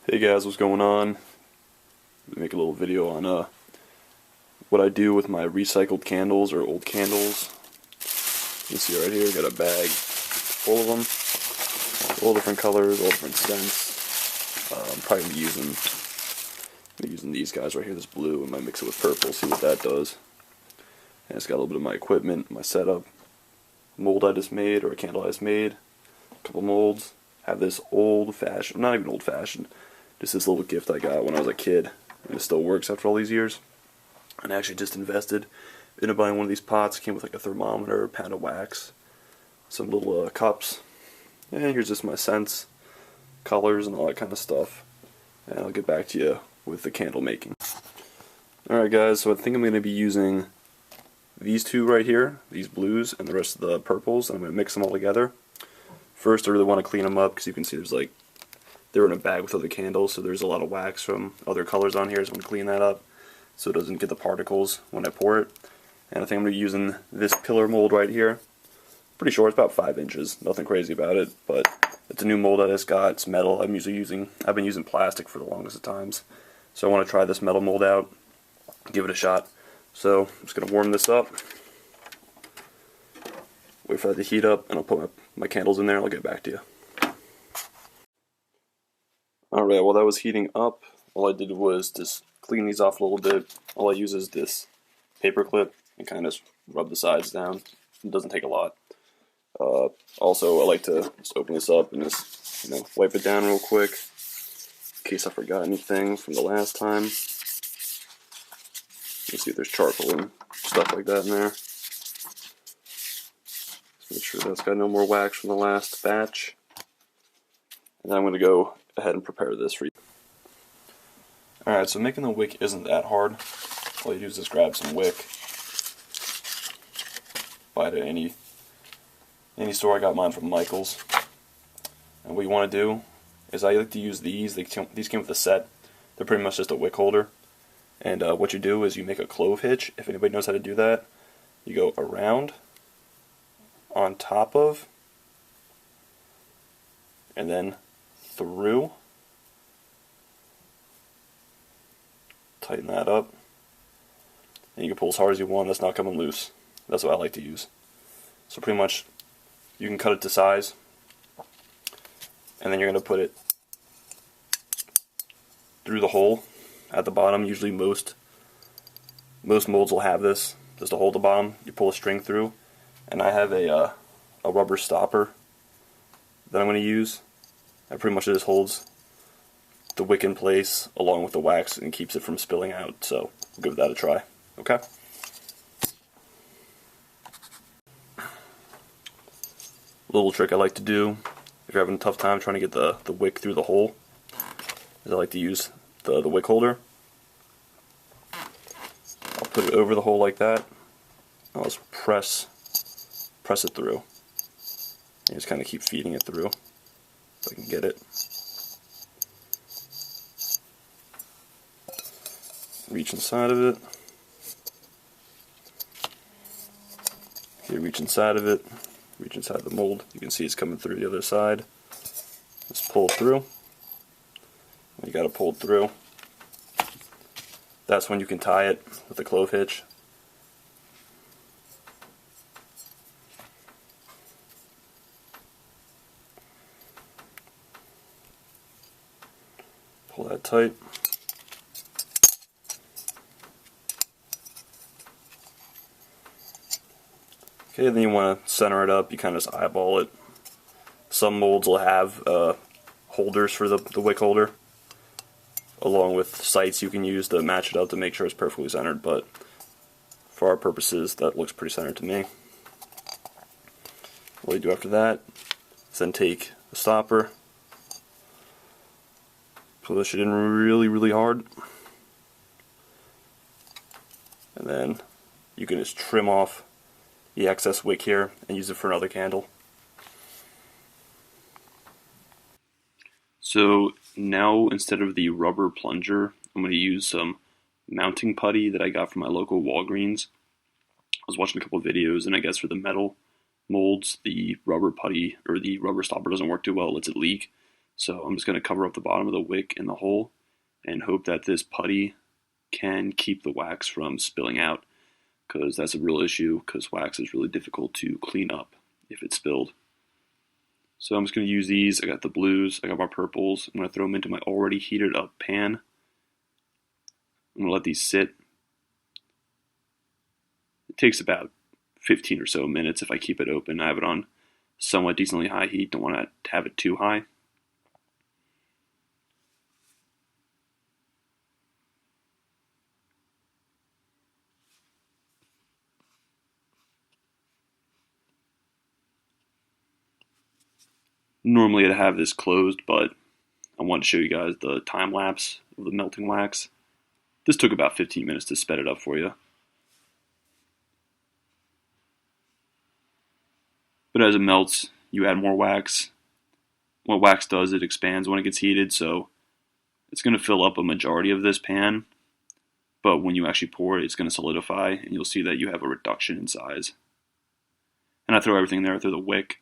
Hey guys, what's going on? Make a little video on what I do with my recycled candles or old candles. You can see right here, got a bag full of them, all different colors, all different scents. I'm probably gonna be using these guys right here, this blue, and might mix it with purple, see what that does. And it's got a little bit of my equipment, my setup, mold I just made, or a candle I just made, a couple molds. Have this old-fashioned, not even old-fashioned, just this little gift I got when I was a kid, and it still works after all these years. And I actually just invested into buying one of these pots. It came with like a thermometer, a pound of wax, some little cups, and here's just my scents, colors, and all that kind of stuff. And I'll get back to you with the candle making. Alright guys, so I think I'm going to be using these two right here, these blues, and the rest of the purples, and I'm going to mix them all together. First, I really want to clean them up because you can see there's like, they're in a bag with other candles, so there's a lot of wax from other colors on here, so I'm going to clean that up so it doesn't get the particles when I pour it. And I think I'm going to be using this pillar mold right here. Pretty short, it's about 5 inches, nothing crazy about it, but it's a new mold I just got. It's metal. I've been using plastic for the longest of times, so I want to try this metal mold out, give it a shot. So I'm just going to warm this up, wait for that to heat up, and I'll put my candles in there and I'll get back to you. Alright, while that was heating up, all I did was just clean these off a little bit. All I use is this paper clip and kind of rub the sides down. It doesn't take a lot. Also, I like to just open this up and just, wipe it down real quick in case I forgot anything from the last time. You can see there's charcoal and stuff like that in there. Just make sure that's got no more wax from the last batch. And then I'm going to go ahead and prepare this for you. Alright, so making the wick isn't that hard. All you do is just grab some wick. Buy it at any store. I got mine from Michael's. And what you want to do is I like to use these. These came with a set. They're pretty much just a wick holder. And what you do is you make a clove hitch. If anybody knows how to do that, you go around, on top of, and then through. Tighten that up. And you can pull as hard as you want. That's not coming loose. That's what I like to use. So pretty much you can cut it to size, and then you're going to put it through the hole at the bottom. Usually most molds will have this, just a hole at the bottom. You pull a string through, and I have a rubber stopper that I'm going to use. That pretty much just holds the wick in place along with the wax and keeps it from spilling out. So we'll give that a try. Okay? Little trick I like to do if you're having a tough time trying to get the wick through the hole is I like to use the wick holder. I'll put it over the hole like that. I'll just press it through. And just kind of keep feeding it through so I can get it. Reach inside of it. Here, reach inside of it. Reach inside the mold. You can see it's coming through the other side. Just pull it through. You got to pull it through. That's when you can tie it with a clove hitch. Pull that tight. Okay, then you want to center it up. You kind of just eyeball it. Some molds will have holders for the wick holder, along with sights you can use to match it up to make sure it's perfectly centered, but for our purposes that looks pretty centered to me. What you do after that is then take the stopper, push it in really hard, and then you can just trim off the excess wick here and use it for another candle. So now instead of the rubber plunger, I'm going to use some mounting putty that I got from my local Walgreens. I was watching a couple of videos, and I guess for the metal molds, the rubber putty or the rubber stopper doesn't work too well, it lets it leak. So I'm just going to cover up the bottom of the wick in the hole and hope that this putty can keep the wax from spilling out, because that's a real issue, because wax is really difficult to clean up if it's spilled. So I'm just going to use these. I got the blues, I got my purples. I'm going to throw them into my already heated up pan. I'm going to let these sit. It takes about 15 or so minutes if I keep it open. I have it on somewhat decently high heat, don't want to have it too high. Normally I'd have this closed, but I wanted to show you guys the time lapse of the melting wax. This took about 15 minutes to sped it up for you. But as it melts, you add more wax. What wax does, it expands when it gets heated, so it's going to fill up a majority of this pan, but when you actually pour it, it's going to solidify, and you'll see that you have a reduction in size. And I throw everything there. I throw the wick,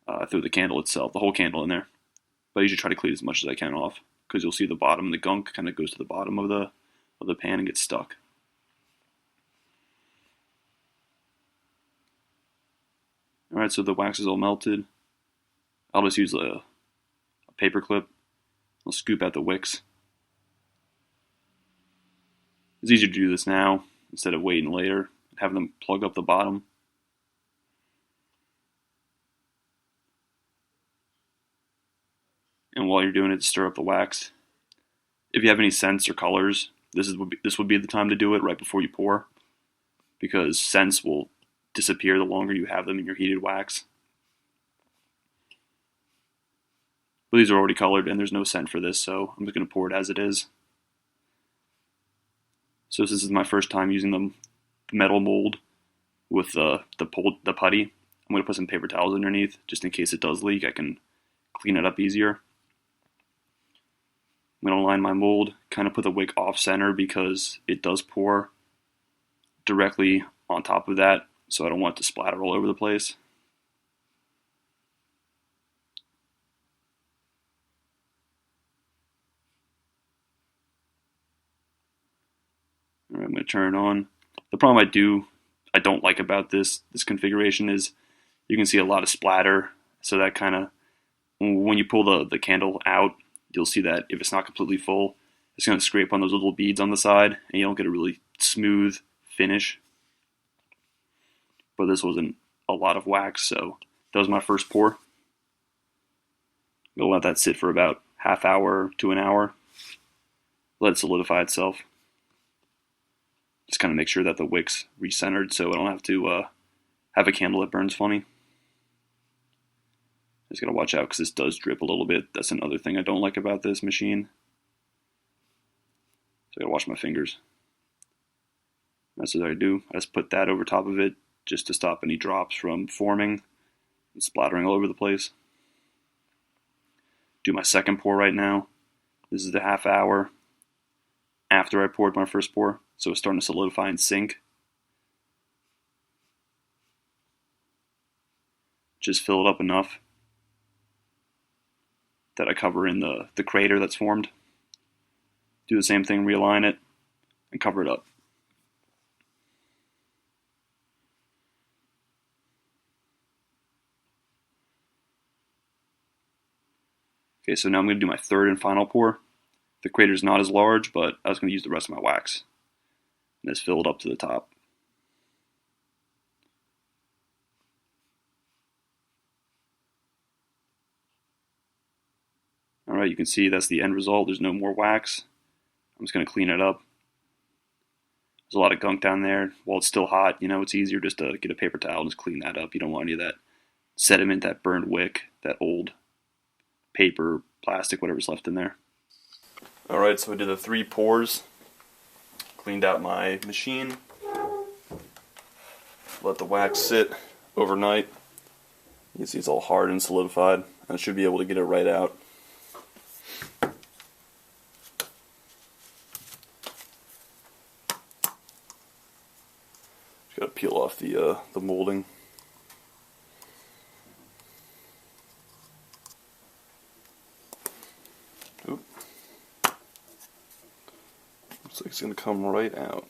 I throw the candle itself, the whole candle in there. But I usually try to clean as much as I can off, because you'll see the bottom, the gunk kind of goes to the bottom of the pan and gets stuck. Alright, so the wax is all melted. I'll just use a paper clip. I'll scoop out the wicks. It's easier to do this now instead of waiting later, having them plug up the bottom. And while you're doing it, stir up the wax. If you have any scents or colors, this would be the time to do it right before you pour, because scents will disappear the longer you have them in your heated wax. But these are already colored and there's no scent for this, so I'm just going to pour it as it is. So this is my first time using the metal mold with the putty. I'm going to put some paper towels underneath just in case it does leak. I can clean it up easier. I'm going to line my mold, kind of put the wick off center because it does pour directly on top of that, so I don't want it to splatter all over the place. All right, I'm going to turn it on. The problem I don't like about this configuration is you can see a lot of splatter, so that kind of, when you pull the candle out, you'll see that if it's not completely full, it's going to scrape on those little beads on the side, and you don't get a really smooth finish. But this wasn't a lot of wax, so that was my first pour. I'm going to let that sit for about half hour to an hour. Let it solidify itself. Just kind of make sure that the wick's recentered so I don't have to have a candle that burns funny. Just gotta watch out because this does drip a little bit. That's another thing I don't like about this machine. So I gotta wash my fingers. That's what I do. I just put that over top of it just to stop any drops from forming and splattering all over the place. Do my second pour right now. This is the half hour after I poured my first pour, so it's starting to solidify and sink. Just fill it up enough that I cover in the crater that's formed. Do the same thing, realign it, and cover it up. Okay, so now I'm going to do my third and final pour. The crater's not as large, but I was going to use the rest of my wax. And just fill it up to the top. Alright, you can see that's the end result. There's no more wax. I'm just going to clean it up. There's a lot of gunk down there. While it's still hot, it's easier just to get a paper towel and just clean that up. You don't want any of that sediment, that burned wick, that old paper, plastic, whatever's left in there. Alright, so I did the 3 pours. Cleaned out my machine. Let the wax sit overnight. You can see it's all hard and solidified. I should be able to get it right out. Just gotta peel off the molding. It's going to come right out.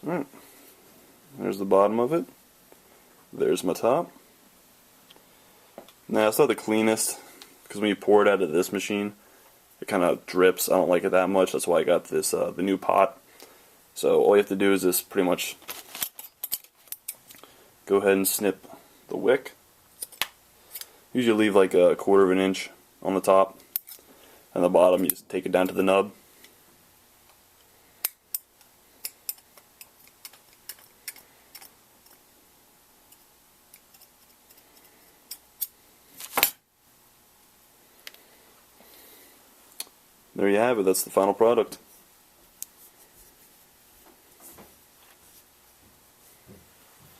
Alright, there's the bottom of it. There's my top. Now it's not the cleanest, because when you pour it out of this machine, it kind of drips. I don't like it that much. That's why I got this the new pot. So all you have to do is just pretty much go ahead and snip the wick. Usually leave like a 1/4 of an inch on the top, and the bottom you just take it down to the nub. There you have it. That's the final product.